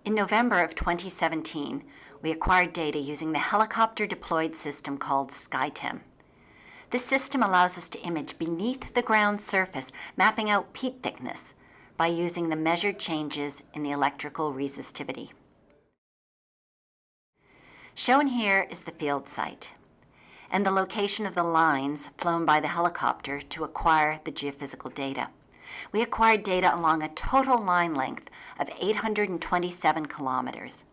In November of 2017, we acquired data using the helicopter-deployed system called SkyTEAM. This system allows us to image beneath the ground surface, mapping out peat thickness by using the measured changes in the electrical resistivity. Shown here is the field site and the location of the lines flown by the helicopter to acquire the geophysical data. We acquired data along a total line length of 827 kilometers.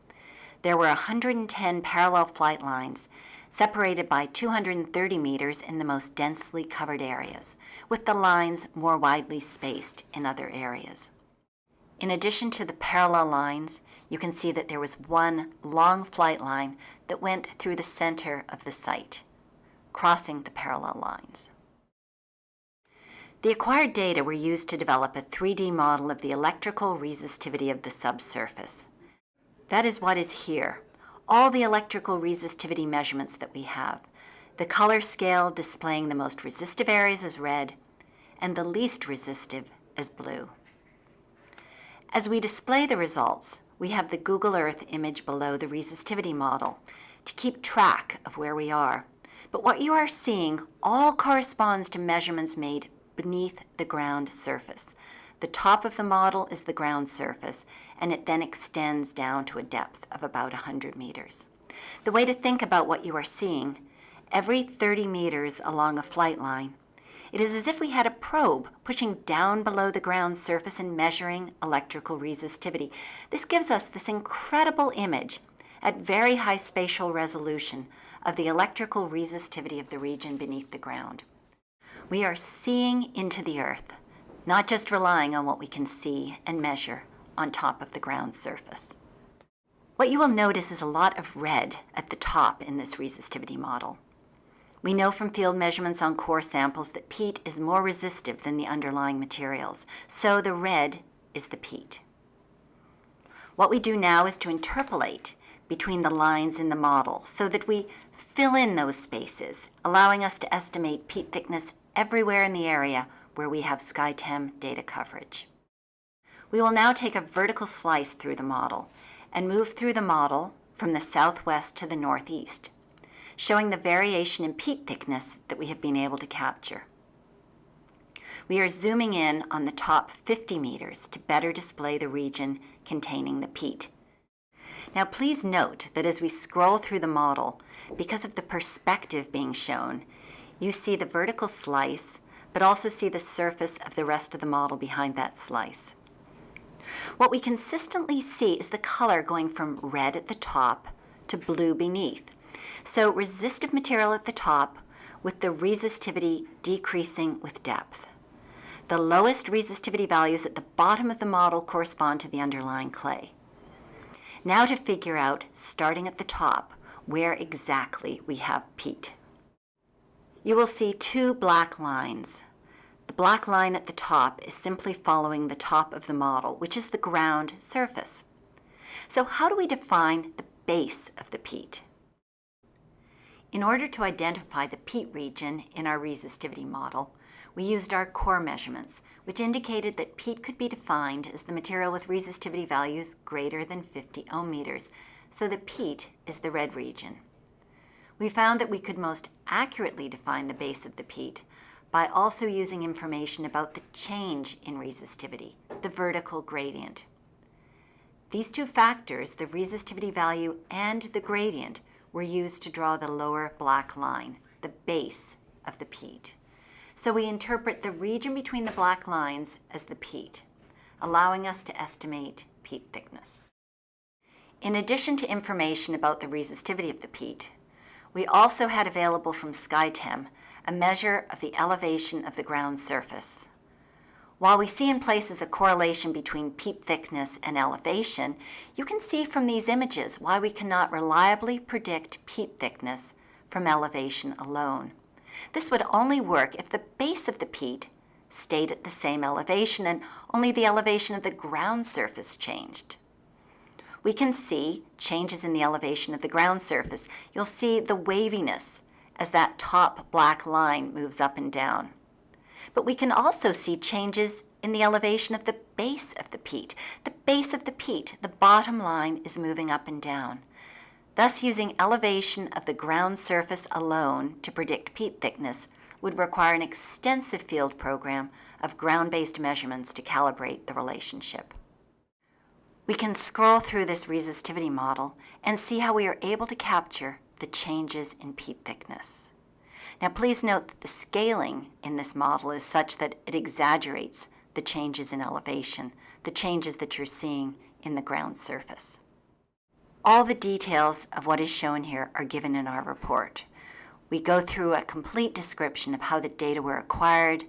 There were 110 parallel flight lines, separated by 230 meters in the most densely covered areas, with the lines more widely spaced in other areas. In addition to the parallel lines, you can see that there was one long flight line that went through the center of the site, crossing the parallel lines. The acquired data were used to develop a 3D model of the electrical resistivity of the subsurface. That is what is here, all the electrical resistivity measurements that we have, the color scale displaying the most resistive areas as red and the least resistive as blue. As we display the results, we have the Google Earth image below the resistivity model to keep track of where we are. But what you are seeing all corresponds to measurements made beneath the ground surface. The top of the model is the ground surface, and it then extends down to a depth of about 100 meters. The way to think about what you are seeing, every 30 meters along a flight line, it is as if we had a probe pushing down below the ground surface and measuring electrical resistivity. This gives us this incredible image at very high spatial resolution of the electrical resistivity of the region beneath the ground. We are seeing into the earth, not just relying on what we can see and measure on top of the ground surface. What you will notice is a lot of red at the top in this resistivity model. We know from field measurements on core samples that peat is more resistive than the underlying materials, so the red is the peat. What we do now is to interpolate between the lines in the model so that we fill in those spaces, allowing us to estimate peat thickness everywhere in the area where we have SkyTEAM data coverage. We will now take a vertical slice through the model and move through the model from the southwest to the northeast, showing the variation in peat thickness that we have been able to capture. We are zooming in on the top 50 meters to better display the region containing the peat. Now please note that as we scroll through the model, because of the perspective being shown, you see the vertical slice, but also see the surface of the rest of the model behind that slice. What we consistently see is the color going from red at the top to blue beneath. So resistive material at the top with the resistivity decreasing with depth. The lowest resistivity values at the bottom of the model correspond to the underlying clay. Now to figure out, starting at the top, where exactly we have peat. You will see two black lines. The black line at the top is simply following the top of the model, which is the ground surface. So how do we define the base of the peat? In order to identify the peat region in our resistivity model, we used our core measurements, which indicated that peat could be defined as the material with resistivity values greater than 50 ohm meters, so the peat is the red region. We found that we could most accurately define the base of the peat by also using information about the change in resistivity, the vertical gradient. These two factors, the resistivity value and the gradient, were used to draw the lower black line, the base of the peat. So we interpret the region between the black lines as the peat, allowing us to estimate peat thickness. In addition to information about the resistivity of the peat, we also had available from SkyTEAM a measure of the elevation of the ground surface. While we see in places a correlation between peat thickness and elevation, you can see from these images why we cannot reliably predict peat thickness from elevation alone. This would only work if the base of the peat stayed at the same elevation and only the elevation of the ground surface changed. We can see changes in the elevation of the ground surface. You'll see the waviness as that top black line moves up and down. But we can also see changes in the elevation of the base of the the peat. The base of the peat, the bottom line, is moving up and down. Thus, using elevation of the ground surface alone to predict peat thickness would require an extensive field program of ground-based measurements to calibrate the relationship. We can scroll through this resistivity model and see how we are able to capture the changes in peat thickness. Now, please note that the scaling in this model is such that it exaggerates the changes in elevation, the changes that you're seeing in the ground surface. All the details of what is shown here are given in our report. We go through a complete description of how the data were acquired,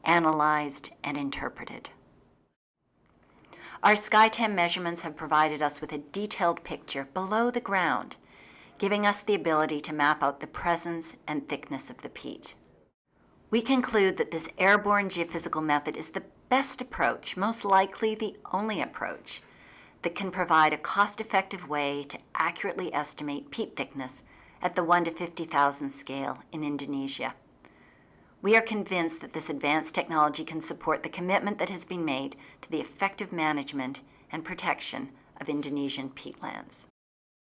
analyzed, and interpreted. Our SkyTEAM measurements have provided us with a detailed picture below the ground, giving us the ability to map out the presence and thickness of the peat. We conclude that this airborne geophysical method is the best approach, most likely the only approach, that can provide a cost-effective way to accurately estimate peat thickness at the 1 to 50,000 scale in Indonesia. We are convinced that this advanced technology can support the commitment that has been made to the effective management and protection of Indonesian peatlands.